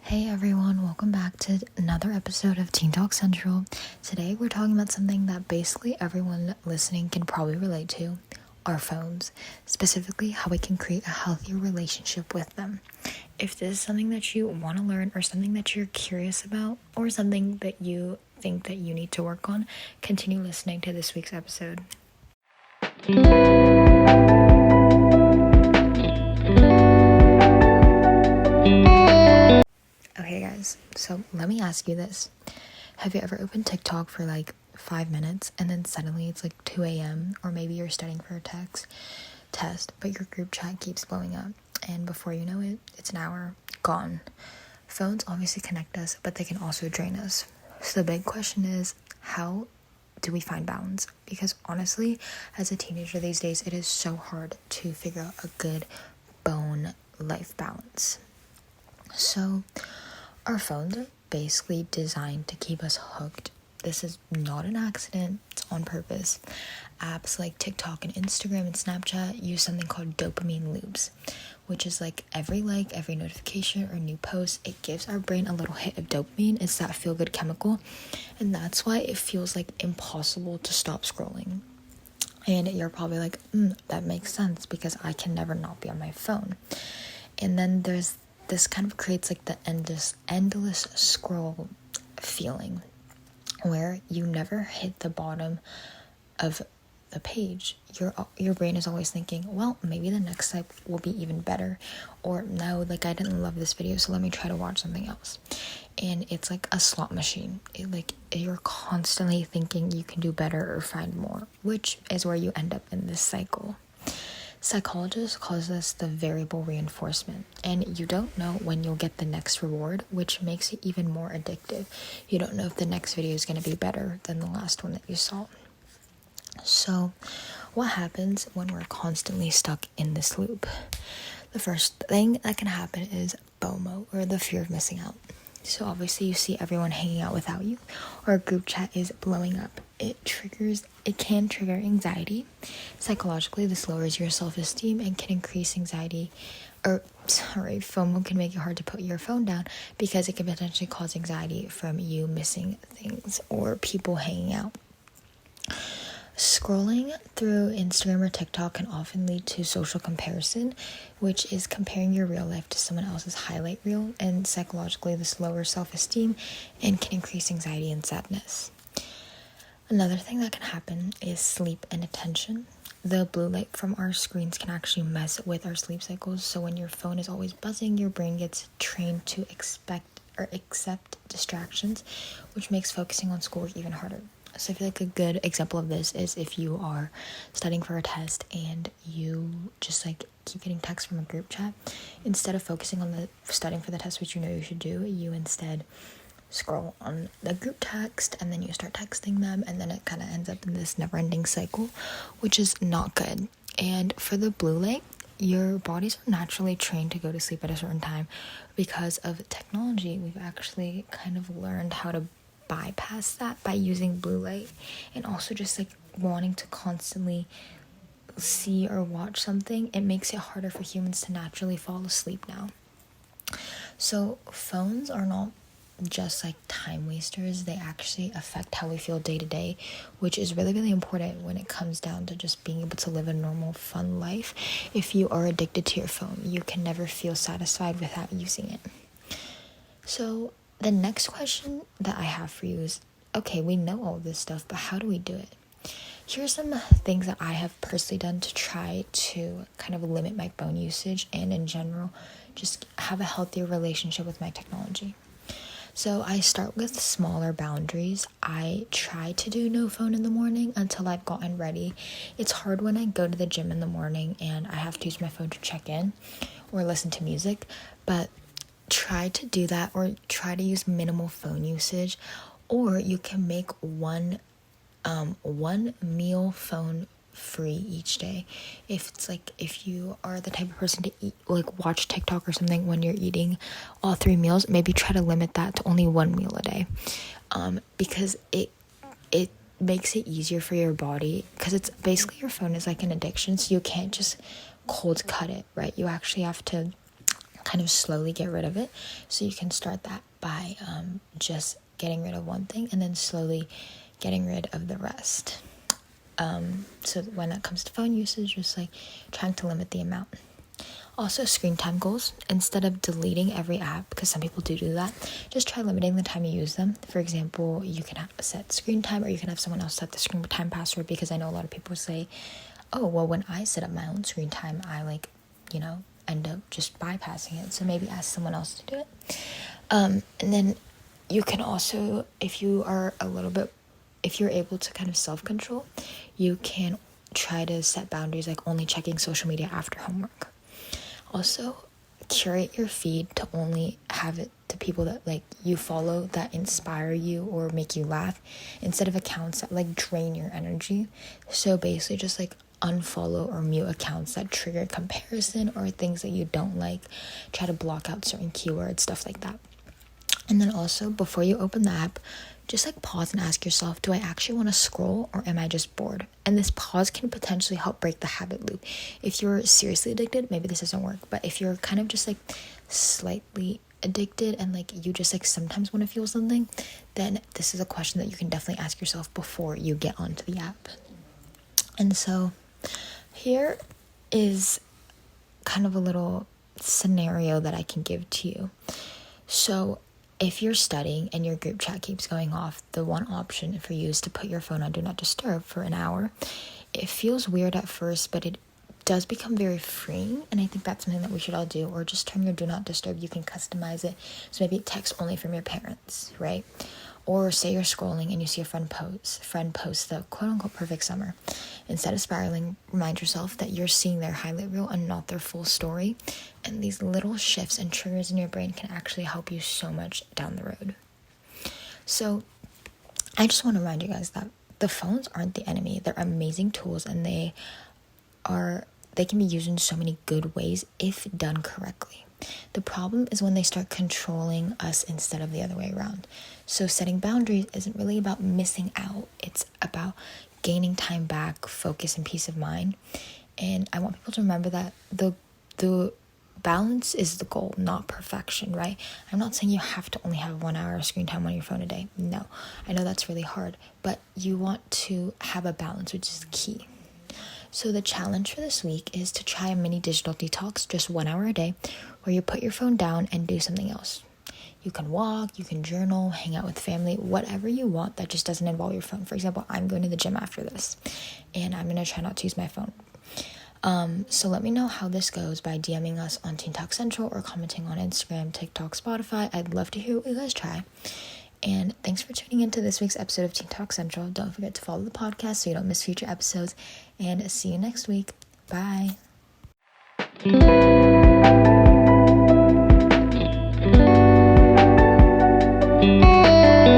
Hey everyone, welcome back to another episode of Detox Central. Today we're talking about something that basically everyone listening can probably relate to, our phones. Specifically, how we can create a healthier relationship with them. If this is something that you want to learn or something that you're curious about or something that you think that you need to work on, continue listening to this week's episode. Okay guys, so let me ask you this. Have you ever opened TikTok for like 5 minutes and then suddenly it's like 2 a.m. or maybe you're studying for a test, but your group chat keeps blowing up and before you know it, it's an hour gone. Phones obviously connect us, but they can also drain us. So the big question is, how do we find balance? Because honestly, as a teenager these days, it is so hard to figure out a good bone life balance. So our phones are basically designed to keep us hooked. This is not an accident, it's on purpose. Apps like TikTok and Instagram and Snapchat use something called dopamine loops, which is like every notification or new post, it gives our brain a little hit of dopamine. It's that feel-good chemical, and that's why it feels like impossible to stop scrolling. And you're probably like, that makes sense because I can never not be on my phone. And then this kind of creates like the endless scroll feeling where you never hit the bottom of the page. Your brain is always thinking, well, maybe the next step will be even better, or no, like I didn't love this video, so let me try to watch something else. And it's like a slot machine. You're constantly thinking you can do better or find more, which is where you end up in this cycle. Psychologists call this the variable reinforcement, and you don't know when you'll get the next reward, which makes it even more addictive. You don't know if the next video is going to be better than the last one that you saw. So what happens when we're constantly stuck in this loop? The first thing that can happen is FOMO, or the fear of missing out. So obviously you see everyone hanging out without you, or a group chat is blowing up. It can trigger anxiety. Psychologically, this lowers your self-esteem and can increase anxiety. FOMO can make it hard to put your phone down because it can potentially cause anxiety from you missing things or people hanging out. Scrolling through Instagram or TikTok can often lead to social comparison, which is comparing your real life to someone else's highlight reel, and psychologically this lowers self-esteem and can increase anxiety and sadness. Another thing that can happen is sleep and attention. The blue light from our screens can actually mess with our sleep cycles, so when your phone is always buzzing, your brain gets trained to accept distractions, which makes focusing on schoolwork even harder. So I feel like a good example of this is if you are studying for a test and you just like keep getting texts from a group chat, instead of focusing on the studying for the test, which you know you should do, you instead scroll on the group text and then you start texting them, and then it kind of ends up in this never-ending cycle, which is not good. And for the blue light, your bodies are naturally trained to go to sleep at a certain time. Because of technology, we've actually kind of learned how to bypass that by using blue light, and also just like wanting to constantly see or watch something. It makes it harder for humans to naturally fall asleep now. So phones are not just like time wasters, they actually affect how we feel day to day, which is really, really important when it comes down to just being able to live a normal, fun life. If you are addicted to your phone, you can never feel satisfied without using it. So the next question that I have for you is, okay, we know all this stuff, but how do we do it? Here's some things that I have personally done to try to kind of limit my phone usage and in general just have a healthier relationship with my technology. So I start with smaller boundaries. I try to do no phone in the morning until I've gotten ready. It's hard when I go to the gym in the morning and I have to use my phone to check in or listen to music, but try to do that, or try to use minimal phone usage, or you can make one meal phone free each day. If you are the type of person to eat, like watch TikTok or something when you're eating all 3 meals, maybe try to limit that to only 1 meal a day, because it makes it easier for your body, because it's basically, your phone is like an addiction, so you can't just cold cut it, right? You actually have to kind of slowly get rid of it. So you can start that by just getting rid of one thing and then slowly getting rid of the rest. So when it comes to phone usage, just like trying to limit the amount. Also, screen time goals. Instead of deleting every app, because some people do that, just try limiting the time you use them. For example, you can set screen time, or you can have someone else set the screen time password, because I know a lot of people say, oh, well, when I set up my own screen time, I end up just bypassing it. So maybe ask someone else to do it. And then you can also, if you're able to kind of self-control, you can try to set boundaries, like only checking social media after homework. Also, curate your feed to only have it to people that like you follow, that inspire you or make you laugh, instead of accounts that like drain your energy. So basically just like unfollow or mute accounts that trigger comparison or things that you don't like. Try to block out certain keywords, stuff like that. And then also, before you open the app, just like pause and ask yourself, do I actually want to scroll, or am I just bored? And this pause can potentially help break the habit loop. If you're seriously addicted, maybe this doesn't work. But if you're kind of just like slightly addicted and like you just like sometimes want to feel something, then this is a question that you can definitely ask yourself before you get onto the app. And so here is kind of a little scenario that I can give to you. So if you're studying and your group chat keeps going off, the one option for you is to put your phone on Do Not Disturb for an hour. It feels weird at first, but it does become very freeing, and I think that's something that we should all do. Or just turn your Do Not Disturb. You can customize it, so maybe it texts only from your parents, right? Or say you're scrolling and you see a friend post the quote-unquote perfect summer. Instead of spiraling, remind yourself that you're seeing their highlight reel and not their full story. And these little shifts and triggers in your brain can actually help you so much down the road. So I just want to remind you guys that the phones aren't the enemy. They're amazing tools, and they can be used in so many good ways if done correctly. The problem is when they start controlling us instead of the other way around. So setting boundaries isn't really about missing out. It's about gaining time back, focus, and peace of mind. And I want people to remember that the balance is the goal, not perfection, right? I'm not saying you have to only have 1 hour of screen time on your phone a day. No, I know that's really hard, but you want to have a balance, which is key. So the challenge for this week is to try a mini digital detox, just 1 hour a day, where you put your phone down and do something else. You can walk, you can journal, hang out with family, whatever you want that just doesn't involve your phone. For example, I'm going to the gym after this, and I'm going to try not to use my phone. So let me know how this goes by DMing us on Teen Talk Central or commenting on Instagram, TikTok, Spotify. I'd love to hear what you guys try. And thanks for tuning into this week's episode of Teen Talk Central. Don't forget to follow the podcast so you don't miss future episodes. And see you next week. Bye.